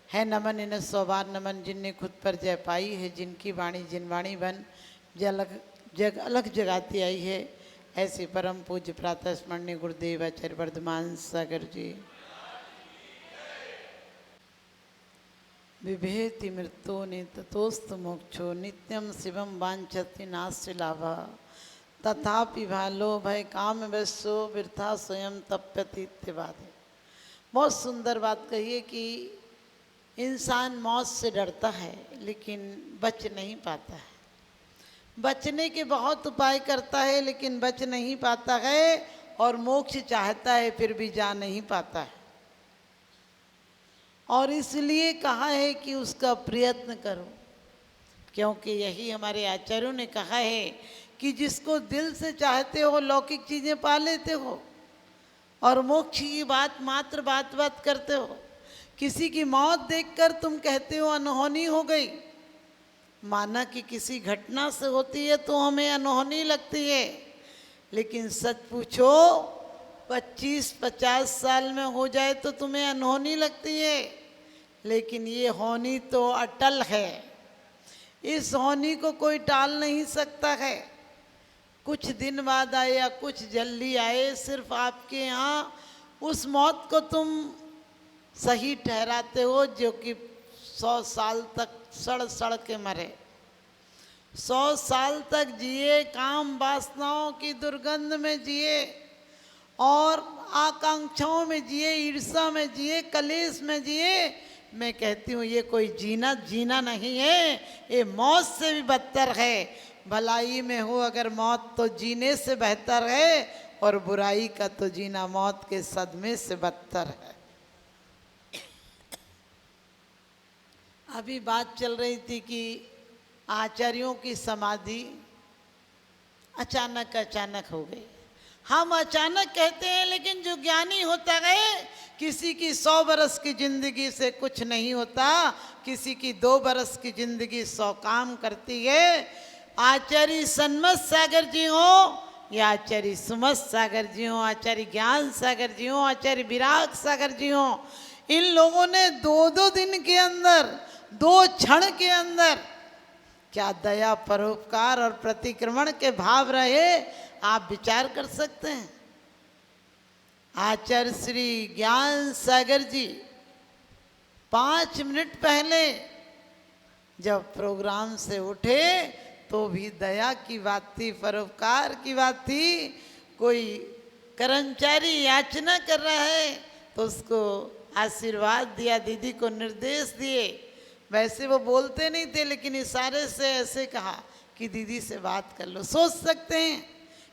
है नमन इन्हें सौबार नमन जिनने खुद पर जय पाई है, जिनकी वाणी जिनवाणी बन जग अलग जगाती आई है। ऐसे परम पूज्य प्रातः स्मरणीय गुरुदेव आचार्य वर्धमान सागर जी। विभेति मृत्यो ने ततोस्त मोक्षो नित्यम शिवम वांछति नास्य लाभा तथापि भालो भय काम वैसो वृथा स्वयं तप्यति इत्यवादे। बहुत सुंदर बात कही है कि इंसान मौत से डरता है लेकिन बच नहीं पाता है, बचने के बहुत उपाय करता है लेकिन बच नहीं पाता है, और मोक्ष चाहता है फिर भी जा नहीं पाता है। और इसलिए कहा है कि उसका प्रयत्न करो, क्योंकि यही हमारे आचार्यों ने कहा है कि जिसको दिल से चाहते हो लौकिक चीज़ें पा लेते हो, और मोक्ष की बात मात्र बात करते हो। किसी की मौत देखकर तुम कहते हो अनहोनी हो गई, माना कि किसी घटना से होती है तो हमें अनहोनी लगती है, लेकिन सच पूछो 25-50 साल में हो जाए तो तुम्हें अनहोनी लगती है, लेकिन ये होनी तो अटल है। इस होनी को कोई टाल नहीं सकता है। कुछ दिन बाद आए या कुछ जल्दी आए, सिर्फ आपके यहाँ उस मौत को तुम सही ठहराते हो जो कि 100 साल तक सड़ के मरे, 100 साल तक जिए, काम वासनाओं की दुर्गंध में जिए और आकांक्षाओं में जिए, ईर्ष्या में जिए, कलेश में जिए। मैं कहती हूँ ये कोई जीना नहीं है, ये मौत से भी बदतर है। भलाई में हो अगर मौत तो जीने से बेहतर है, और बुराई का तो जीना मौत के सदमे से बदतर है। अभी बात चल रही थी कि आचार्यों की समाधि अचानक हो गई। हम अचानक कहते हैं, लेकिन जो ज्ञानी होता है, किसी की 100 बरस की जिंदगी से कुछ नहीं होता, किसी की 2 बरस की जिंदगी 100 काम करती है। आचार्य सन्मत सागर जी हो या आचार्य सुमत सागर जी हो, आचार्य ज्ञान सागर जी हो, आचार्य विराग सागर जी हो, इन लोगों ने 2-2 दिन के अंदर, 2 क्षण के अंदर क्या दया, परोपकार और प्रतिक्रमण के भाव रहे, आप विचार कर सकते हैं। आचार्य श्री ज्ञान सागर जी 5 मिनट पहले जब प्रोग्राम से उठे तो भी दया की बात थी, परोपकार की बात थी। कोई कर्मचारी याचना कर रहा है तो उसको आशीर्वाद दिया, दीदी को निर्देश दिए। वैसे वो बोलते नहीं थे, लेकिन इशारे से ऐसे कहा कि दीदी से बात कर लो। सोच सकते हैं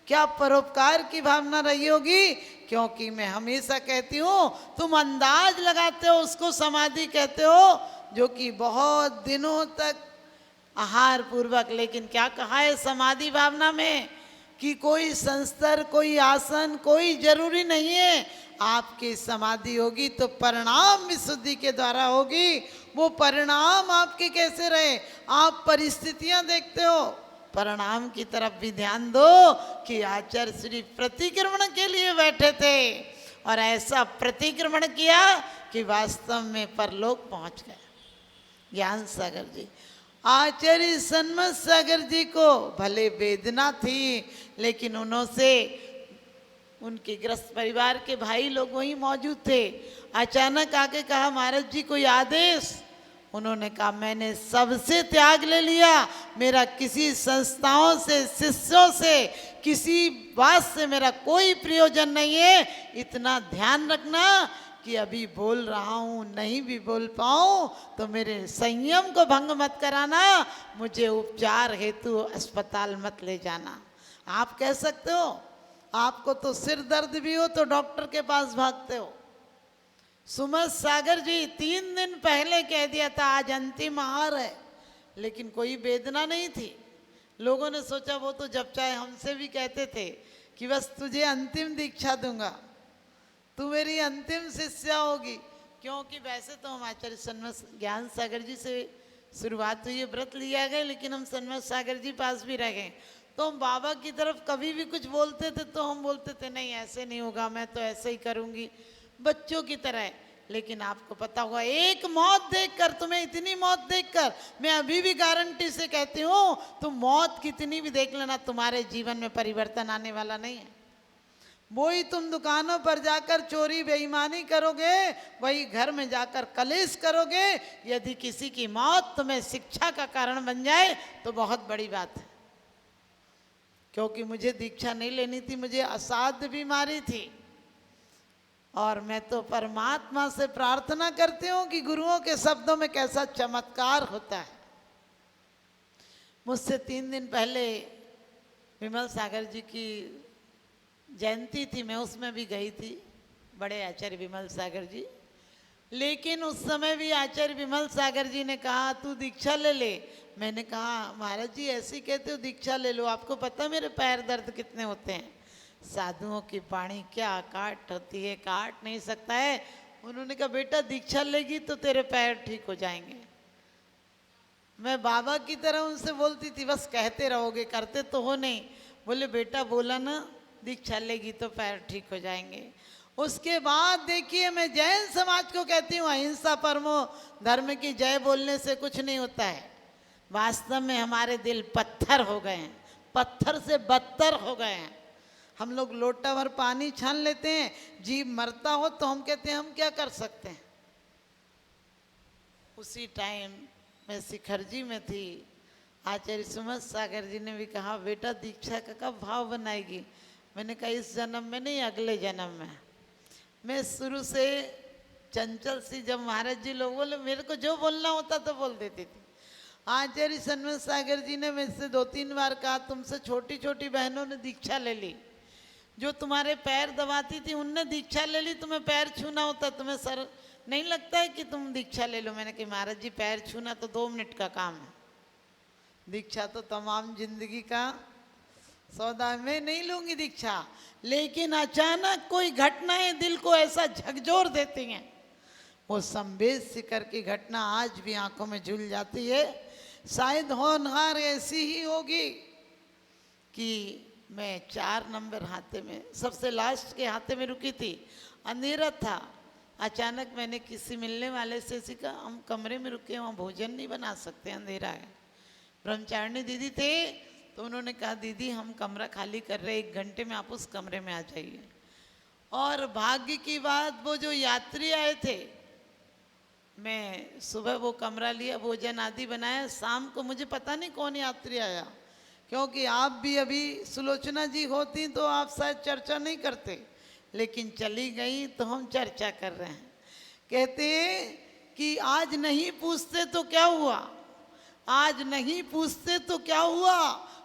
क्या परोपकार की भावना रही होगी। क्योंकि मैं हमेशा कहती हूँ, तुम अंदाज लगाते हो उसको समाधि कहते हो, जो कि बहुत दिनों तक आहार पूर्वक, लेकिन क्या कहा है समाधि भावना में कि कोई संस्तर, कोई आसन, कोई जरूरी नहीं है। आपकी समाधि होगी तो परिणाम विशुद्धि के द्वारा होगी। वो परिणाम आपके कैसे रहे, आप परिस्थितियां देखते हो, परिणाम की तरफ भी ध्यान दो कि आचार्य श्री प्रतिक्रमण के लिए बैठे थे और ऐसा प्रतिक्रमण किया कि वास्तव में परलोक पहुंच गए। ज्ञान सागर जी, आचार्य सन्मत सागर जी को भले वेदना थी, लेकिन उन्होंने उनके ग्रस्त परिवार के भाई लोग वहीं मौजूद थे। अचानक आके कहा महाराज जी कोई आदेश। उन्होंने कहा मैंने सबसे त्याग ले लिया, मेरा किसी संस्थाओं से, शिष्यों से, किसी बात से मेरा कोई प्रयोजन नहीं है। इतना ध्यान रखना कि अभी बोल रहा हूँ, नहीं भी बोल पाऊँ तो मेरे संयम को भंग मत कराना, मुझे उपचार हेतु अस्पताल मत ले जाना। आप कह सकते हो, आपको तो सिर दर्द भी हो तो डॉक्टर के पास भागते हो। सुमत सागर जी 3 दिन पहले कह दिया था आज अंतिम आहार है, लेकिन कोई वेदना नहीं थी। लोगों ने सोचा वो तो जब चाहे हमसे भी कहते थे कि बस तुझे अंतिम दीक्षा दूंगा, तू मेरी अंतिम शिष्या होगी। क्योंकि वैसे तो हम आचार्य सन्मत ज्ञान सागर जी से शुरुआत हुई है, व्रत लिया गया, लेकिन हम सन्मत सागर जी पास भी रह गए। तो हम बाबा की तरफ कभी भी कुछ बोलते थे तो हम बोलते थे नहीं ऐसे नहीं होगा, मैं तो ऐसे ही करूँगी, बच्चों की तरह। लेकिन आपको पता होगा एक मौत देखकर, तुम्हें इतनी मौत देखकर मैं अभी भी गारंटी से कहती हूँ, तुम मौत कितनी भी देख लेना, तुम्हारे जीवन में परिवर्तन आने वाला नहीं है। वही तुम दुकानों पर जाकर चोरी बेईमानी करोगे, वही घर में जाकर कलेश करोगे। यदि किसी की मौत तुम्हें शिक्षा का कारण बन जाए तो बहुत बड़ी बात है। क्योंकि मुझे दीक्षा नहीं लेनी थी, मुझे असाध्य बीमारी थी, और मैं तो परमात्मा से प्रार्थना करती हूँ कि गुरुओं के शब्दों में कैसा चमत्कार होता है। मुझसे 3 दिन पहले विमल सागर जी की जयंती थी, मैं उसमें भी गई थी, बड़े आचार्य विमल सागर जी। लेकिन उस समय भी आचार्य विमल सागर जी ने कहा तू दीक्षा ले ले। मैंने कहा महाराज जी ऐसे कहते हो दीक्षा ले लो, आपको पता मेरे पैर दर्द कितने होते हैं। साधुओं की वाणी क्या काट होती है, काट नहीं सकता है। उन्होंने कहा बेटा दीक्षा लेगी तो तेरे पैर ठीक हो जाएंगे। मैं बाबा की तरह उनसे बोलती थी, बस कहते रहोगे, करते तो हो नहीं। बोले बेटा बोला ना दीक्षा लेगी तो पैर ठीक हो जाएंगे। उसके बाद देखिए मैं जैन समाज को कहती हूँ अहिंसा परमो धर्म की जय बोलने से कुछ नहीं होता है। वास्तव में हमारे दिल पत्थर हो गए हैं, पत्थर से बदतर हो गए हैं। हम लोग लोटा भर पानी छान लेते हैं, जीव मरता हो तो हम कहते हैं हम क्या कर सकते हैं। उसी टाइम मैं शिखरजी में थी, आचार्य सुमत सागर जी ने भी कहा बेटा दीक्षा का कब भाव बनाएगी। मैंने कहा इस जन्म में नहीं, अगले जन्म में। मैं शुरू से चंचल सी, जब महाराज जी लोग बोले मेरे को जो बोलना होता तो बोल देती थी। आचार्य सुमत सागर जी ने मुझसे 2-3 बार कहा तुमसे छोटी छोटी बहनों ने दीक्षा ले ली, जो तुम्हारे पैर दबाती थी उनने दीक्षा ले ली, तुम्हें पैर छूना होता, तुम्हें सर नहीं लगता है कि तुम दीक्षा ले लो। मैंने कहा महाराज जी पैर छूना तो 2 मिनट का काम है, दीक्षा तो तमाम जिंदगी का सौदा है। मैं नहीं लूंगी दीक्षा, लेकिन अचानक कोई घटनाएं दिल को ऐसा झकझोर देती हैं। वो संवेद शिखर की घटना आज भी आंखों में झूल जाती है। शायद होनहार ऐसी ही होगी कि मैं 4 नंबर हाथे में, सबसे लास्ट के हाथे में रुकी थी, अंधेरा था। अचानक मैंने किसी मिलने वाले से सीखा हम कमरे में रुके, वहाँ भोजन नहीं बना सकते, अंधेरा है। ब्रह्मचारिणी दीदी थे तो उन्होंने कहा दीदी हम कमरा खाली कर रहे, 1 घंटे में आप उस कमरे में आ जाइए। और भाग्य की बात वो जो यात्री आए थे, मैं सुबह वो कमरा लिया, भोजन आदि बनाया। शाम को मुझे पता नहीं कौन यात्री आया, क्योंकि आप भी अभी सुलोचना जी होती तो आप शायद चर्चा नहीं करते, लेकिन चली गई तो हम चर्चा कर रहे हैं। कहते कि आज नहीं पूछते तो क्या हुआ, आज नहीं पूछते तो क्या हुआ,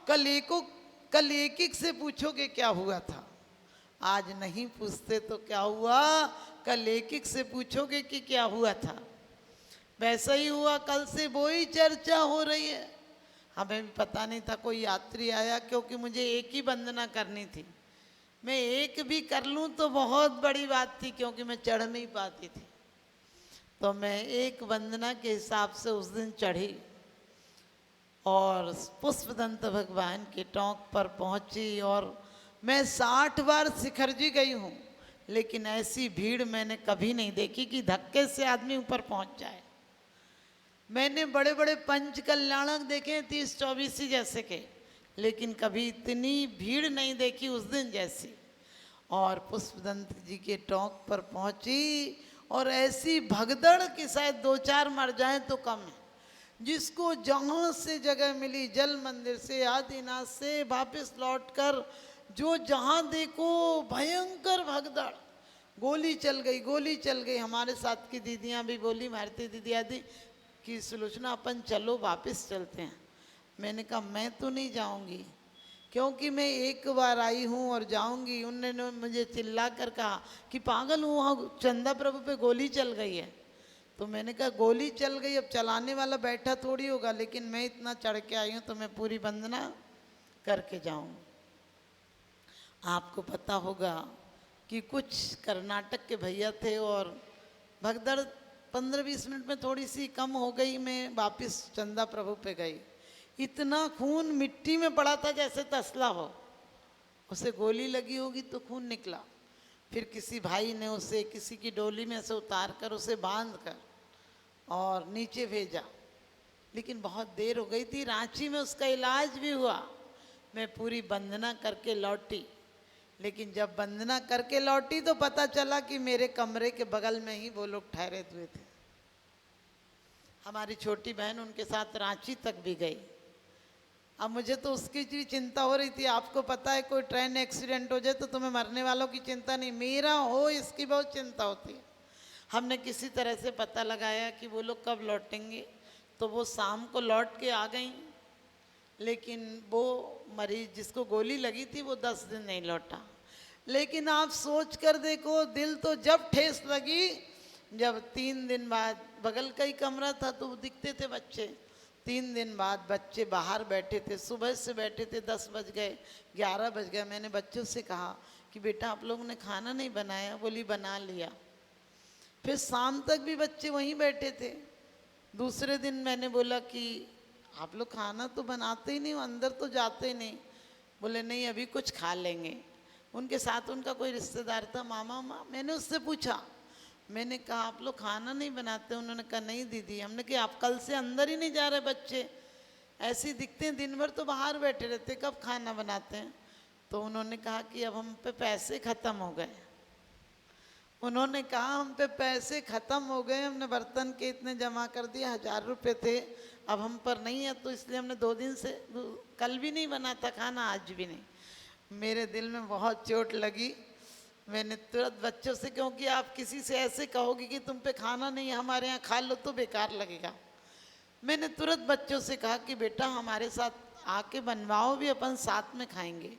कल एक से पूछोगे क्या हुआ था। आज नहीं पूछते तो क्या हुआ, कल एक से पूछोगे कि क्या हुआ था। वैसा ही हुआ, कल से वही चर्चा हो रही है। हमें भी पता नहीं था कोई यात्री आया, क्योंकि मुझे एक ही वंदना करनी थी। मैं एक भी कर लूँ तो बहुत बड़ी बात थी, क्योंकि मैं चढ़ नहीं पाती थी। तो मैं एक वंदना के हिसाब से उस दिन चढ़ी और पुष्पदंत भगवान के टोंक पर पहुंची। और मैं 60 बार शिखरजी गई हूँ, लेकिन ऐसी भीड़ मैंने कभी नहीं देखी कि धक्के से आदमी ऊपर पहुंच जाए। मैंने बड़े बड़े पंच कल्याणक देखे 30-24 जैसे के, लेकिन कभी इतनी भीड़ नहीं देखी उस दिन जैसी। और पुष्पदंत जी के टोंक पर पहुंची और ऐसी भगदड़ कि शायद 2-4 मर जाएं तो कम है। जिसको जहाँ से जगह मिली, जल मंदिर से, आदिनाथ से, वापस लौटकर जो जहाँ देखो भयंकर भगदड़, गोली चल गई, गोली चल गई। हमारे साथ की दीदियाँ भी बोली, भारती दीदी आदि कि सुलोचना अपन चलो वापस चलते हैं। मैंने कहा मैं तो नहीं जाऊंगी, क्योंकि मैं एक बार आई हूँ और जाऊंगी। उन्होंने मुझे चिल्ला कर कहा कि पागल हूँ, वहाँ चंदा प्रभु पे गोली चल गई है। तो मैंने कहा गोली चल गई, अब चलाने वाला बैठा थोड़ी होगा, लेकिन मैं इतना चढ़ के आई हूँ तो मैं पूरी वंदना करके जाऊँ। आपको पता होगा कि कुछ कर्नाटक के भैया थे और भगदड़ 15-20 मिनट में थोड़ी सी कम हो गई। मैं वापस चंदा प्रभु पे गई, इतना खून मिट्टी में पड़ा था जैसे तसला हो, उसे गोली लगी होगी तो खून निकला। फिर किसी भाई ने उसे किसी की डोली में से उतार कर उसे बांध कर और नीचे भेजा। लेकिन बहुत देर हो गई थी, रांची में उसका इलाज भी हुआ। मैं पूरी वंदना करके लौटी, लेकिन जब वंदना करके लौटी तो पता चला कि मेरे कमरे के बगल में ही वो लोग ठहरे हुए थे। हमारी छोटी बहन उनके साथ रांची तक भी गई। अब मुझे तो उसकी भी चिंता हो रही थी। आपको पता है कोई ट्रेन एक्सीडेंट हो जाए तो तुम्हें मरने वालों की चिंता नहीं, मेरा हो इसकी बहुत चिंता होती है। हमने किसी तरह से पता लगाया कि वो लोग कब लौटेंगे, तो वो शाम को लौट के आ गई। लेकिन वो मरीज जिसको गोली लगी थी वो 10 दिन नहीं लौटा। लेकिन आप सोच कर देखो, दिल तो जब ठेस लगी जब 3 दिन बाद, बगल का ही कमरा था तो वो दिखते थे बच्चे। 3 दिन बाद बच्चे बाहर बैठे थे, सुबह से बैठे थे, 10 बज गए, 11 बज गए। मैंने बच्चों से कहा कि बेटा आप लोगों ने खाना नहीं बनाया? बोली बना लिया। फिर शाम तक भी बच्चे वहीं बैठे थे। दूसरे दिन मैंने बोला कि आप लोग खाना तो बनाते ही नहीं हो, अंदर तो जाते ही नहीं। बोले नहीं अभी कुछ खा लेंगे। उनके साथ उनका कोई रिश्तेदार था, मामा माँ। मैंने उससे पूछा, मैंने कहा आप लोग खाना नहीं बनाते? उन्होंने कहा नहीं दीदी। हमने कहा आप कल से अंदर ही नहीं जा रहे बच्चे, ऐसे ही दिखते हैं, दिन भर तो बाहर बैठे रहते, कब खाना बनाते हैं? तो उन्होंने कहा कि अब हम पे पैसे ख़त्म हो गए। उन्होंने कहा हम पे पैसे ख़त्म हो गए, हमने बर्तन के इतने जमा कर दिए, 1000 रुपये थे, अब हम पर नहीं है, तो इसलिए हमने 2 दिन से, कल भी नहीं बना था खाना, आज भी नहीं। मेरे दिल में बहुत चोट लगी। मैंने तुरंत बच्चों से, क्योंकि आप किसी से ऐसे कहोगे कि तुम पे खाना नहीं है, हमारे यहाँ खा लो, तो बेकार लगेगा। मैंने तुरंत बच्चों से कहा कि बेटा हमारे साथ आके बनवाओ, भी अपन साथ में खाएंगे।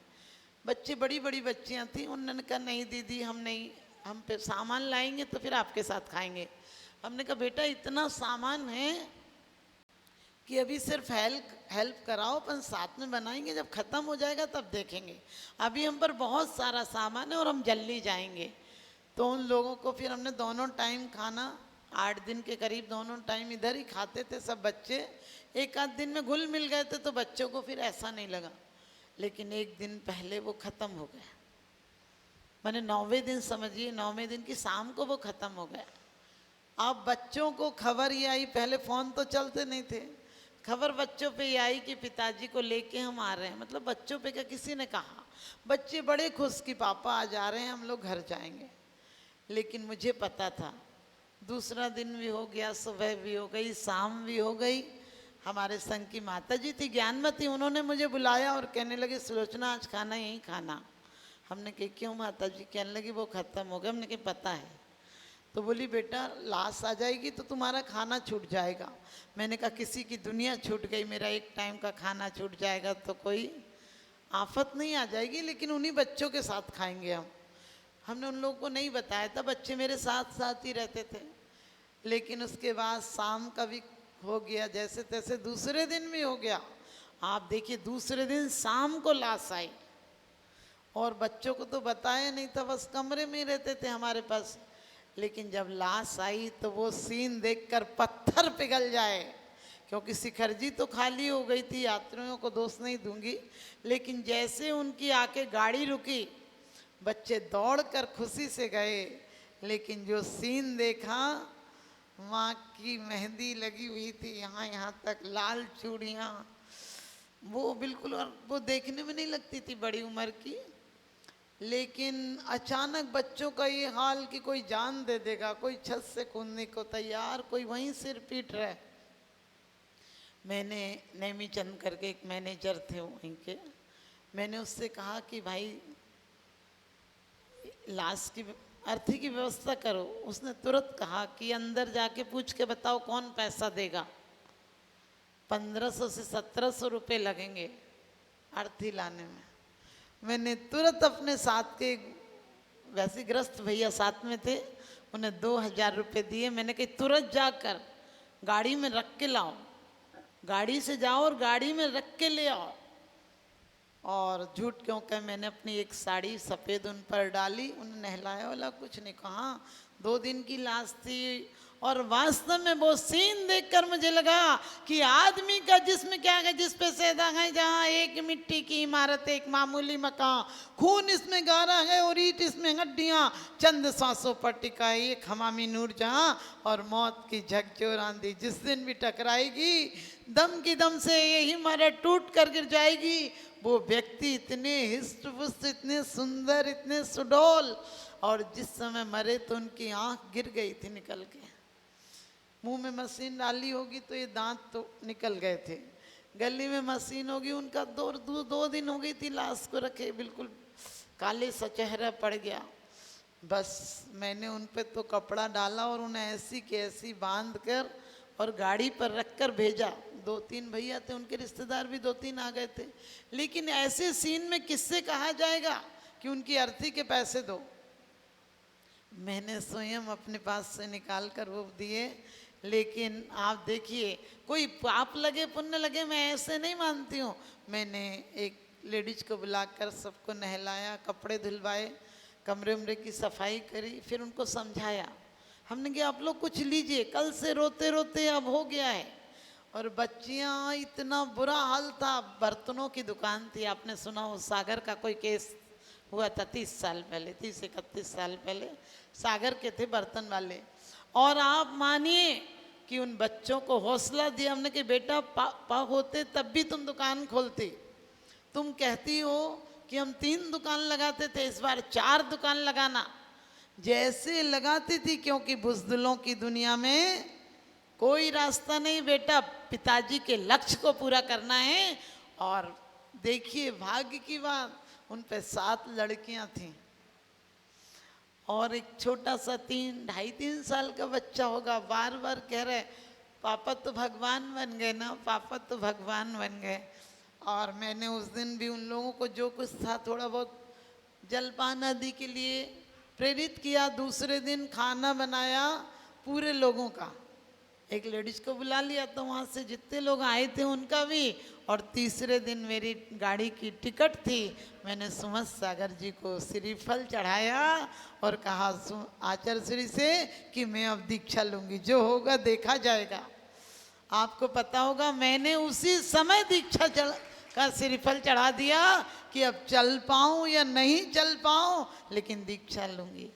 बच्चे, बड़ी बड़ी बच्चियाँ थीं, उन्होंने कहा नहीं दीदी हम नहीं, हम पे सामान लाएंगे तो फिर आपके साथ खाएंगे। हमने कहा बेटा इतना सामान है कि अभी सिर्फ हेल्प कराओ, अपन साथ में बनाएंगे, जब ख़त्म हो जाएगा तब देखेंगे, अभी हम पर बहुत सारा सामान है और हम जल्दी जाएंगे। तो उन लोगों को फिर हमने दोनों टाइम खाना, 8 दिन के करीब दोनों टाइम इधर ही खाते थे सब बच्चे। एक आध दिन में घुल मिल गए थे तो बच्चों को फिर ऐसा नहीं लगा, लेकिन एक दिन पहले वो ख़त्म हो गया। मैंने 9वें दिन, समझिए 9वें दिन की शाम को वो ख़त्म हो गया। अब बच्चों को खबर ये आई, पहले फ़ोन तो चलते नहीं थे, खबर बच्चों पे ये आई कि पिताजी को लेके हम आ रहे हैं। मतलब बच्चों पे क्या, किसी ने कहा, बच्चे बड़े खुश कि पापा आज आ रहे हैं, हम लोग घर जाएंगे। लेकिन मुझे पता था, दूसरा दिन भी हो गया, सुबह भी हो गई, शाम भी हो गई। हमारे संघ की माता जी थी ज्ञानमती, उन्होंने मुझे बुलाया और कहने लगे सुलोचना आज खाना यहीं खाना। हमने कहा क्यों माता जी? कहने लगी वो ख़त्म हो गया। हमने कहा पता है। तो बोली बेटा लाश आ जाएगी तो तुम्हारा खाना छूट जाएगा। मैंने कहा किसी की दुनिया छूट गई, मेरा एक टाइम का खाना छूट जाएगा तो कोई आफत नहीं आ जाएगी, लेकिन उन्हीं बच्चों के साथ खाएंगे हम। हमने उन लोगों को नहीं बताया था, बच्चे मेरे साथ साथ ही रहते थे। लेकिन उसके बाद शाम का भी हो गया, जैसे तैसे दूसरे दिन भी हो गया। आप देखिए दूसरे दिन शाम को लाश आई और बच्चों को तो बताया नहीं था, बस कमरे में ही रहते थे हमारे पास। लेकिन जब लाश आई तो वो सीन देखकर पत्थर पिघल जाए, क्योंकि शिखरजी तो खाली हो गई थी, यात्रियों को दोष नहीं दूंगी। लेकिन जैसे उनकी आके गाड़ी रुकी, बच्चे दौड़कर खुशी से गए। लेकिन जो सीन देखा, माँ की मेहंदी लगी हुई थी यहाँ यहाँ तक, लाल चूड़ियाँ, वो बिल्कुल, और वो देखने में नहीं लगती थी बड़ी उम्र की। लेकिन अचानक बच्चों का ये हाल कि कोई जान दे देगा, कोई छत से कूदने को तैयार, कोई वहीं सिर पीट रहा है। मैंने नेमी चंद करके एक मैनेजर थे वहीं के, मैंने उससे कहा कि भाई लाश की अर्थी की व्यवस्था करो। उसने तुरंत कहा कि अंदर जाके पूछ के बताओ कौन पैसा देगा। 1500 से 1700 रुपये लगेंगे अर्थी लाने में। मैंने तुरंत अपने साथ के वैसे ग्रस्त भैया साथ में थे, उन्हें 2000 रुपये दिए। मैंने कहा तुरंत जाकर गाड़ी में रख के लाओ, गाड़ी से जाओ और गाड़ी में रख के ले आओ। और झूठ क्यों कह, मैंने अपनी एक साड़ी सफ़ेद उन पर डाली, उन्हें नहलाया वाला कुछ नहीं कहा, 2 दिन की लाश थी। और वास्तव में वो सीन देखकर मुझे लगा कि आदमी का जिस्म क्या है, जिस पे सैदा है, जहाँ एक मिट्टी की इमारत, एक मामूली मकान, खून इसमें गारा है और ईंट इसमें हड्डियाँ, चंद सांसों पर टिका है एक हमामी नूर जहाँ, और मौत की झकझोर आंधी जिस दिन भी टकराएगी, दम की दम से यही इमारत टूट कर गिर जाएगी। वो व्यक्ति इतने हिस्ट पुस्ट, इतने सुंदर, इतने सुडौल, और जिस समय मरे तो उनकी आंख गिर गई थी निकल के। मुंह में मशीन डाली होगी तो ये दांत तो निकल गए थे, गली में मशीन होगी, उनका 2 दिन हो गई थी लाश को रखे, बिल्कुल काले सा चेहरा पड़ गया। बस मैंने उन पे तो कपड़ा डाला और उन्हें ऐसी की ऐसी बांध कर और गाड़ी पर रख कर भेजा। 2-3 भैया थे, उनके रिश्तेदार भी 2-3 आ गए थे। लेकिन ऐसे सीन में किससे कहा जाएगा कि उनकी अर्थी के पैसे दो? मैंने स्वयं अपने पास से निकाल कर वो दिए। लेकिन आप देखिए, कोई पाप लगे पुण्य लगे, मैं ऐसे नहीं मानती हूँ। मैंने एक लेडीज को बुलाकर सबको नहलाया, कपड़े धुलवाए, कमरे उमरे की सफाई करी, फिर उनको समझाया। हमने कहा आप लोग कुछ लीजिए, कल से रोते रोते अब हो गया है। और बच्चियाँ, इतना बुरा हाल था। बर्तनों की दुकान थी, आपने सुना हो सागर का कोई केस हुआ था 30 साल पहले, 30-31 साल पहले, सागर के थे बर्तन वाले। और आप मानिए कि उन बच्चों को हौसला दिया हमने कि बेटा पाप होते तब भी तुम दुकान खोलती। तुम कहती हो कि हम 3 दुकान लगाते थे, इस बार 4 दुकान लगाना। जैसे लगाती थी, क्योंकि बुज़दिलों की दुनिया में कोई रास्ता नहीं बेटा, पिताजी के लक्ष्य को पूरा करना है। और देखिए भाग्य की बात, उन पे 7 लड़कियां थीं और एक छोटा सा 2.5-3 साल का बच्चा होगा। बार बार कह रहे पापा तो भगवान बन गए ना, पापा तो भगवान बन गए। और मैंने उस दिन भी उन लोगों को जो कुछ था थोड़ा बहुत जलपान आदि के लिए प्रेरित किया। दूसरे दिन खाना बनाया पूरे लोगों का, एक लेडीज को बुला लिया तो वहाँ से जितने लोग आए थे उनका भी। और तीसरे दिन मेरी गाड़ी की टिकट थी, मैंने सुमत सागर जी को श्रीफल चढ़ाया और कहा आचार्य श्री से कि मैं अब दीक्षा लूँगी, जो होगा देखा जाएगा। आपको पता होगा मैंने उसी समय दीक्षा का श्रीफल चढ़ा दिया कि अब चल पाऊँ या नहीं चल पाऊँ, लेकिन दीक्षा लूँगी।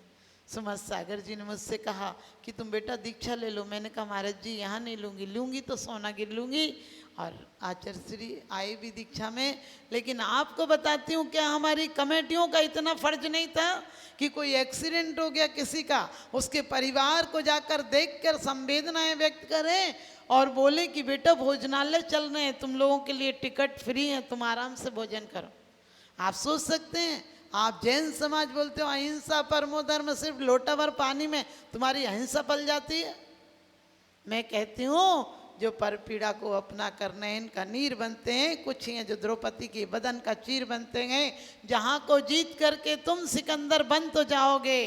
सुमत सागर जी ने मुझसे कहा कि तुम बेटा दीक्षा ले लो। मैंने कहा महाराज जी यहाँ नहीं लूँगी, लूँगी तो सोनागिर लूँगी। और आचार्य श्री आए भी दीक्षा में। लेकिन आपको बताती हूँ, क्या हमारी कमेटियों का इतना फर्ज नहीं था कि कोई एक्सीडेंट हो गया किसी का, उसके परिवार को जाकर देखकर संवेदनाएं व्यक्त करें और बोले कि बेटा भोजनालय चल रहे हैं, तुम लोगों के लिए टिकट फ्री है, तुम आराम से भोजन करो। आप सोच सकते हैं, आप जैन समाज बोलते हो अहिंसा परमो धर्म, सिर्फ लोटा भर पानी में तुम्हारी अहिंसा पल जाती है। मैं कहती हूँ जो पर पीड़ा को अपना कर नयन का नीर बनते हैं, कुछ ही हैं जो द्रौपदी की बदन का चीर बनते हैं। जहाँ को जीत करके तुम सिकंदर बन तो जाओगे,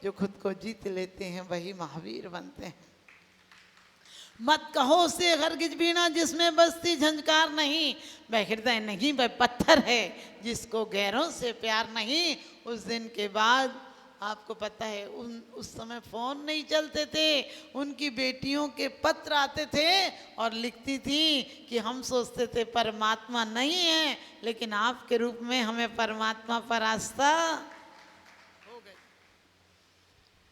जो खुद को जीत लेते हैं वही महावीर बनते हैं। मत कहो से हरगिज बीना जिसमें बसती झंझकार नहीं, वह हृदय नहीं वह पत्थर है जिसको गैरों से प्यार नहीं। उस दिन के बाद आपको पता है उस समय फ़ोन नहीं चलते थे, उनकी बेटियों के पत्र आते थे और लिखती थी कि हम सोचते थे परमात्मा नहीं है, लेकिन आपके रूप में हमें परमात्मा पर आस्था हो गई।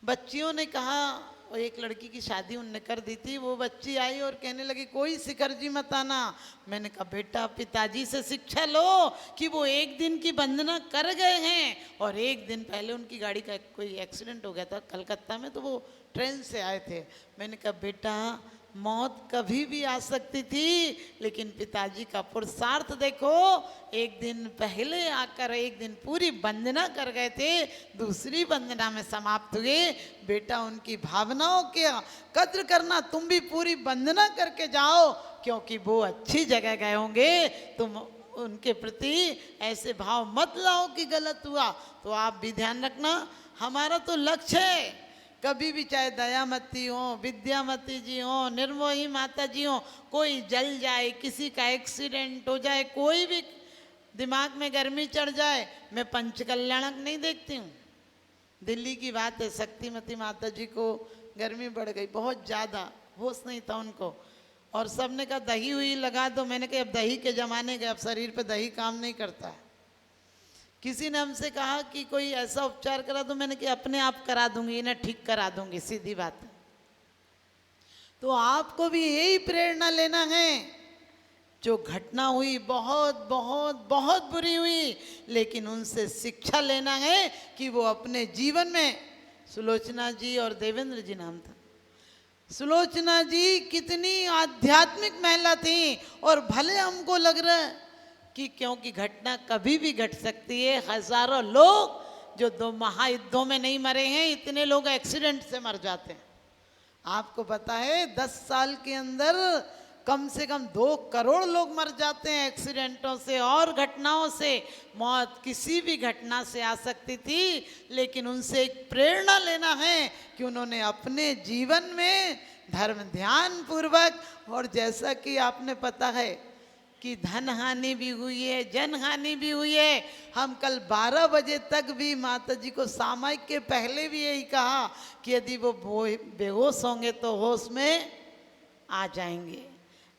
बच्चियों ने कहा, और एक लड़की की शादी उनने कर दी थी, वो बच्ची आई और कहने लगी कोई शिखर जी मत आना। मैंने कहा बेटा पिताजी से शिक्षा लो कि वो एक दिन की वंदना कर गए हैं और एक दिन पहले उनकी गाड़ी का कोई एक्सीडेंट हो गया था कलकत्ता में, तो वो ट्रेन से आए थे। मैंने कहा बेटा मौत कभी भी आ सकती थी, लेकिन पिताजी का पुरुषार्थ देखो, एक दिन पहले आकर एक दिन पूरी वंदना कर गए थे, दूसरी वंदना में समाप्त हुए। बेटा उनकी भावनाओं के कद्र करना, तुम भी पूरी वंदना करके जाओ, क्योंकि वो अच्छी जगह गए होंगे। तुम उनके प्रति ऐसे भाव मत लाओ कि गलत हुआ। तो आप भी ध्यान रखना, हमारा तो लक्ष्य है कभी भी, चाहे दयामती हो, विद्यामती जी हो, निर्मोही माता जी हो, कोई जल जाए, किसी का एक्सीडेंट हो जाए, कोई भी दिमाग में गर्मी चढ़ जाए, मैं पंचकल्याणक नहीं देखती हूँ। दिल्ली की बात है, शक्तिमती माता जी को गर्मी बढ़ गई बहुत ज़्यादा, होश नहीं था उनको, और सबने कहा दही हुई लगा दो। मैंने कहा अब दही के ज़माने गए, अब शरीर पे दही काम नहीं करता है। किसी ने हमसे कहा कि कोई ऐसा उपचार करा दो, मैंने कहा अपने आप करा दूंगी, इन्हें ठीक करा दूंगी, सीधी बात है। तो आपको भी यही प्रेरणा लेना है। जो घटना हुई बहुत बहुत बहुत बुरी हुई, लेकिन उनसे शिक्षा लेना है कि वो अपने जीवन में, सुलोचना जी और देवेंद्र जी नाम था, सुलोचना जी कितनी आध्यात्मिक महिला थी। और भले हमको लग रहा है कि क्योंकि घटना कभी भी घट सकती है, हजारों लोग जो 2 महायुद्धों में नहीं मरे हैं, इतने लोग एक्सीडेंट से मर जाते हैं। आपको पता है 10 साल के अंदर कम से कम 2 करोड़ लोग मर जाते हैं एक्सीडेंटों से और घटनाओं से। मौत किसी भी घटना से आ सकती थी, लेकिन उनसे एक प्रेरणा लेना है कि उन्होंने अपने जीवन में धर्म ध्यान पूर्वक, और जैसा कि आपने पता है कि धन हानि भी हुई है, जन हानि भी हुई है। हम कल 12 बजे तक भी माता जी को सामायिक के पहले भी यही कहा कि यदि वो बेहोश होंगे तो होश में आ जाएंगे,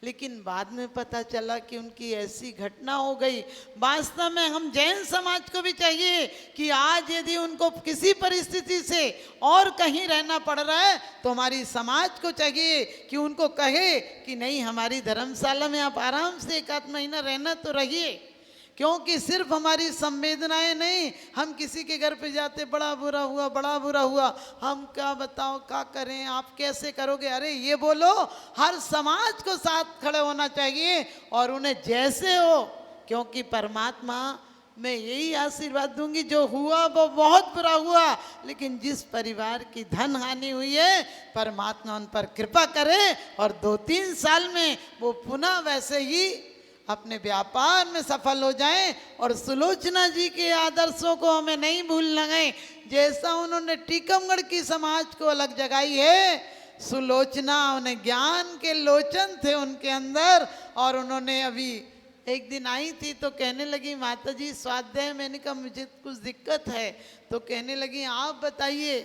लेकिन बाद में पता चला कि उनकी ऐसी घटना हो गई। वास्तव में हम जैन समाज को भी चाहिए कि आज यदि उनको किसी परिस्थिति से और कहीं रहना पड़ रहा है, तो हमारी समाज को चाहिए कि उनको कहे कि नहीं, हमारी धर्मशाला में आप आराम से 1 आध महीना रहना तो रहिए। क्योंकि सिर्फ हमारी संवेदनाएं नहीं, हम किसी के घर पे जाते बड़ा बुरा हुआ, बड़ा बुरा हुआ, हम क्या बताओ, क्या करें, आप कैसे करोगे, अरे ये बोलो। हर समाज को साथ खड़े होना चाहिए और उन्हें जैसे हो, क्योंकि परमात्मा, मैं यही आशीर्वाद दूंगी, जो हुआ वो बहुत बुरा हुआ, लेकिन जिस परिवार की धन हानि हुई है, परमात्मा उन पर कृपा करे और 2-3 साल में वो पुनः वैसे ही अपने व्यापार में सफल हो जाएं। और सुलोचना जी के आदर्शों को हमें नहीं भूलना है। जैसा उन्होंने टीकमगढ़ की समाज को अलग जगाई है, सुलोचना उन्हें ज्ञान के लोचन थे उनके अंदर। और उन्होंने अभी एक दिन आई थी तो कहने लगी, माता जी स्वाध्याय, मैंने कहा मुझे कुछ दिक्कत है, तो कहने लगी आप बताइए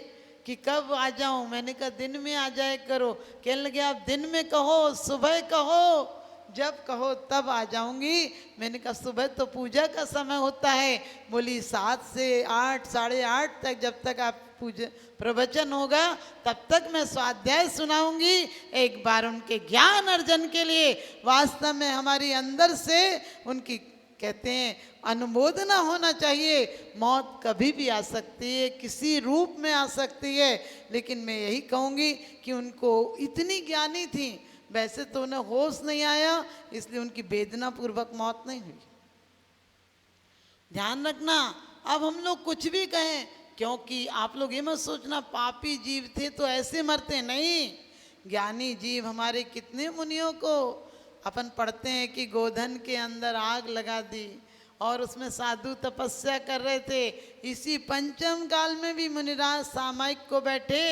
कि कब आ जाऊं। मैंने कहा दिन में आ जाए करो। कहने लगे आप दिन में कहो, सुबह कहो, जब कहो तब आ जाऊंगी। मैंने कहा सुबह तो पूजा का समय होता है। बोली 7 से 8, 8:30 तक, जब तक आप पूजा प्रवचन होगा तब तक मैं स्वाध्याय सुनाऊंगी। एक बार उनके ज्ञान अर्जन के लिए वास्तव में हमारी अंदर से उनकी, कहते हैं, अनुमोदना होना चाहिए। मौत कभी भी आ सकती है, किसी रूप में आ सकती है, लेकिन मैं यही कहूँगी कि उनको इतनी ज्ञानी थी, वैसे तो उन्हें होश नहीं आया, इसलिए उनकी वेदना पूर्वक मौत नहीं हुई। ध्यान रखना, अब हम लोग कुछ भी कहें, क्योंकि आप लोग ये मत सोचना पापी जीव थे तो ऐसे मरते, नहीं। ज्ञानी जीव हमारे कितने मुनियों को अपन पढ़ते हैं कि गोधन के अंदर आग लगा दी और उसमें साधु तपस्या कर रहे थे। इसी पंचम काल में भी मुनिराज सामायिक को बैठे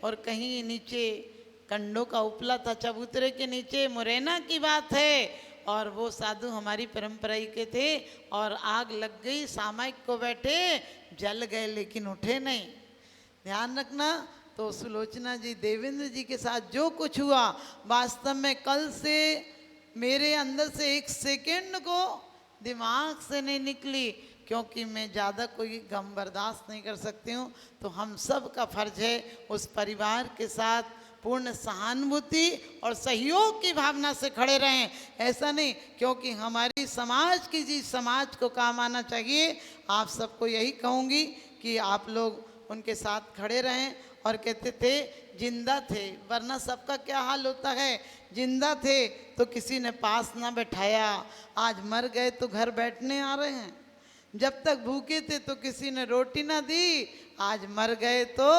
और कहीं नीचे कंडों का उपला था, चबूतरे के नीचे, मुरैना की बात है, और वो साधु हमारी परंपरा के थे, और आग लग गई, सामायिक को बैठे, जल गए लेकिन उठे नहीं। ध्यान रखना। तो सुलोचना जी, देवेंद्र जी के साथ जो कुछ हुआ, वास्तव में कल से मेरे अंदर से 1 सेकेंड को दिमाग से नहीं निकली, क्योंकि मैं ज़्यादा कोई गम बर्दाश्त नहीं कर सकती हूँ। तो हम सब का फर्ज है उस परिवार के साथ पूर्ण सहानुभूति और सहयोग की भावना से खड़े रहें। ऐसा नहीं, क्योंकि हमारी समाज की चीज समाज को काम आना चाहिए। आप सबको यही कहूँगी कि आप लोग उनके साथ खड़े रहें। और कहते थे जिंदा थे, वरना सबका क्या हाल होता है, जिंदा थे तो किसी ने पास ना बैठाया, आज मर गए तो घर बैठने आ रहे हैं। जब तक भूखे थे तो किसी ने रोटी ना दी, आज मर गए तो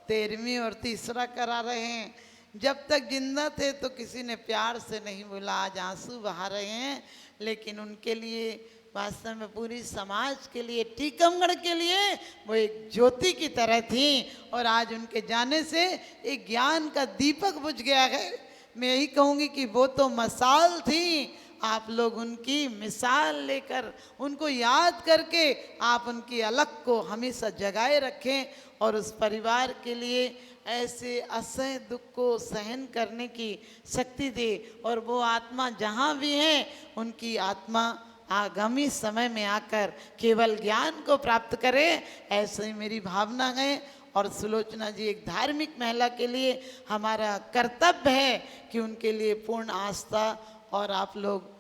13वीं और तीसरा करा रहे हैं। जब तक जिंदा थे तो किसी ने प्यार से नहीं बोला, आज आंसू बहा रहे हैं। लेकिन उनके लिए, वास्तव में पूरी समाज के लिए, टीकमगढ़ के लिए वो एक ज्योति की तरह थी। और आज उनके जाने से एक ज्ञान का दीपक बुझ गया है। मैं यही कहूँगी कि वो तो मसाल थी, आप लोग उनकी मिसाल लेकर, उनको याद करके आप उनकी अलग को हमेशा जगाए रखें और उस परिवार के लिए ऐसे असह्य दुख को सहन करने की शक्ति दे। और वो आत्मा जहाँ भी है, उनकी आत्मा आगामी समय में आकर केवल ज्ञान को प्राप्त करे, ऐसे ही मेरी भावना है। और सुलोचना जी एक धार्मिक महिला के लिए हमारा कर्तव्य है कि उनके लिए पूर्ण आस्था, और आप लोग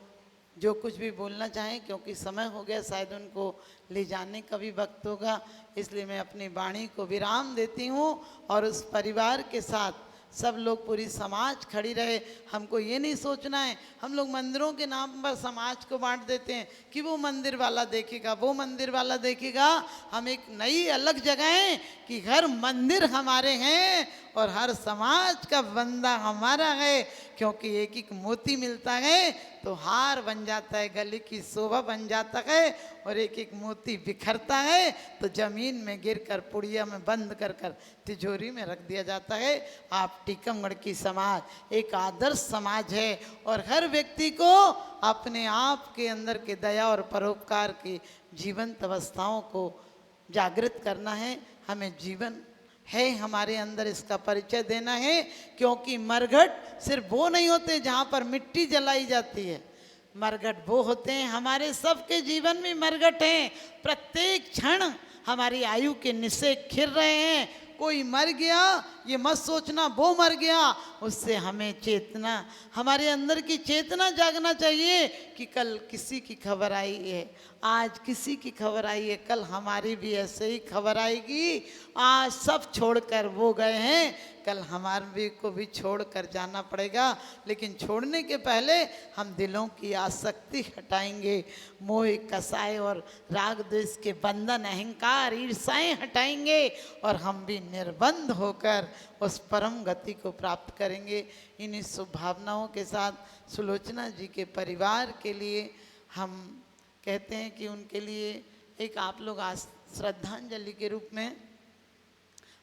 जो कुछ भी बोलना चाहें, क्योंकि समय हो गया, शायद उनको ले जाने का भी वक्त होगा, इसलिए मैं अपनी वाणी को विराम देती हूँ। और उस परिवार के साथ सब लोग, पूरी समाज खड़ी रहे। हमको ये नहीं सोचना है, हम लोग मंदिरों के नाम पर समाज को बांट देते हैं कि वो मंदिर वाला देखेगा, वो मंदिर वाला देखेगा। हम एक नई अलग जगह है कि हर मंदिर हमारे हैं और हर समाज का बंदा हमारा है, क्योंकि एक एक मोती मिलता है तो हार बन जाता है, गले की शोभा बन जाता है, और एक एक मोती बिखरता है तो जमीन में गिरकर पुड़िया में बंद कर कर तिजोरी में रख दिया जाता है। आप टीकमगढ़ की समाज एक आदर्श समाज है, और हर व्यक्ति को अपने आप के अंदर के दया और परोपकार की जीवंत अवस्थाओं को जागृत करना है। हमें जीवन है हमारे अंदर, इसका परिचय देना है, क्योंकि मरघट सिर्फ वो नहीं होते जहाँ पर मिट्टी जलाई जाती है, मरघट वो होते हैं हमारे सबके जीवन में। मरघट हैं, प्रत्येक क्षण हमारी आयु के निशे खिर रहे हैं। कोई मर गया ये मत सोचना वो मर गया, उससे हमें चेतना, हमारे अंदर की चेतना जागना चाहिए कि कल किसी की खबर आई है, आज किसी की खबर आई है, कल हमारी भी ऐसे ही खबर आएगी। आज सब छोड़कर वो गए हैं, कल हमारे को भी छोड़कर जाना पड़ेगा। लेकिन छोड़ने के पहले हम दिलों की आसक्ति हटाएंगे, मोह कसाए और राग द्वेष के बंधन, अहंकार ईर्ष्याएं हटाएंगे, और हम भी निर्बंध होकर उस परम गति को प्राप्त करेंगे। इन्हीं शुभ भावनाओं के साथ सुलोचना जी के परिवार के लिए हम कहते हैं कि उनके लिए एक आप लोग आज श्रद्धांजलि के रूप में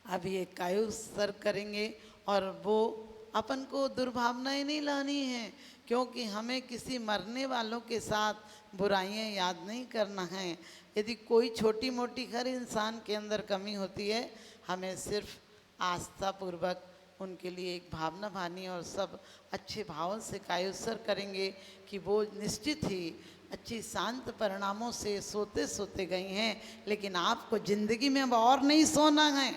अभी एक कायोत्सर्ग करेंगे। और वो अपन को दुर्भावनाएं नहीं लानी है, क्योंकि हमें किसी मरने वालों के साथ बुराइयां याद नहीं करना है। यदि कोई छोटी मोटी हर इंसान के अंदर कमी होती है, हमें सिर्फ आस्था पूर्वक उनके लिए एक भावना भानी और सब अच्छे भावों से कायोत्सर्ग करेंगे कि वो निश्चित ही अच्छी शांत परिणामों से सोते सोते गई हैं। लेकिन आपको जिंदगी में अब और नहीं सोना है,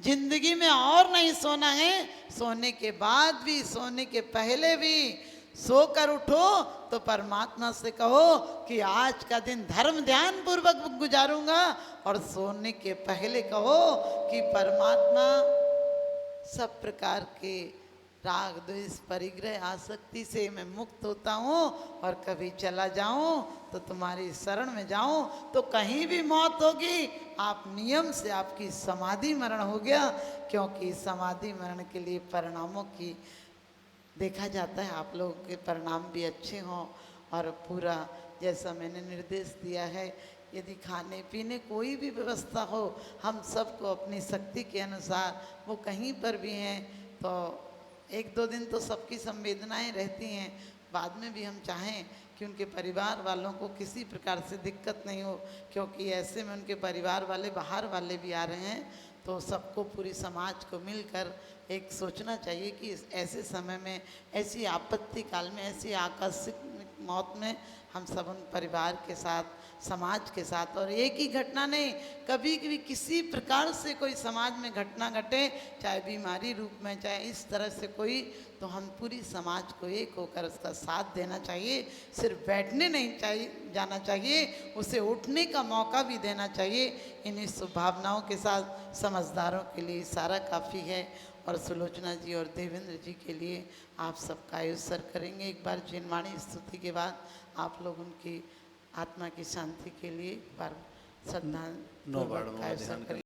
जिंदगी में और नहीं सोना है। सोने के बाद भी, सोने के पहले भी सोकर उठो तो परमात्मा से कहो कि आज का दिन धर्म ध्यान पूर्वक गुजारूंगा, और सोने के पहले कहो कि परमात्मा सब प्रकार के राग द्वेष परिग्रह आसक्ति से मैं मुक्त होता हूँ, और कभी चला जाऊँ तो तुम्हारी शरण में जाऊँ तो कहीं भी मौत होगी, आप नियम से आपकी समाधि मरण हो गया। क्योंकि समाधि मरण के लिए परिणामों की देखा जाता है, आप लोगों के परिणाम भी अच्छे हों, और पूरा जैसा मैंने निर्देश दिया है, यदि खाने पीने कोई भी व्यवस्था हो, हम सबको अपनी शक्ति के अनुसार, वो कहीं पर भी हैं तो एक दो दिन तो सबकी संवेदनाएं रहती हैं, बाद में भी हम चाहें कि उनके परिवार वालों को किसी प्रकार से दिक्कत नहीं हो, क्योंकि ऐसे में उनके परिवार वाले बाहर वाले भी आ रहे हैं, तो सबको पूरी समाज को मिलकर एक सोचना चाहिए कि इस ऐसे समय में, ऐसी आपत्ति काल में, ऐसी आकस्मिक मौत में हम सब उन परिवार के साथ, समाज के साथ, और एक ही घटना नहीं, कभी भी किसी प्रकार से कोई समाज में घटना घटे, चाहे बीमारी रूप में, चाहे इस तरह से कोई, तो हम पूरी समाज को एक होकर उसका साथ देना चाहिए। सिर्फ बैठने नहीं चाहिए जाना चाहिए, उसे उठने का मौका भी देना चाहिए। इन्हीं शुभ भावनाओं के साथ समझदारों के लिए सारा काफ़ी है, और सुलोचना जी और देवेंद्र जी के लिए आप सबका आयुष्सर करेंगे। एक बार जिनवाणी स्तुति के बाद आप लोग उनकी आत्मा की शांति के लिए एक बार श्रद्धा ध्यान करेंगे।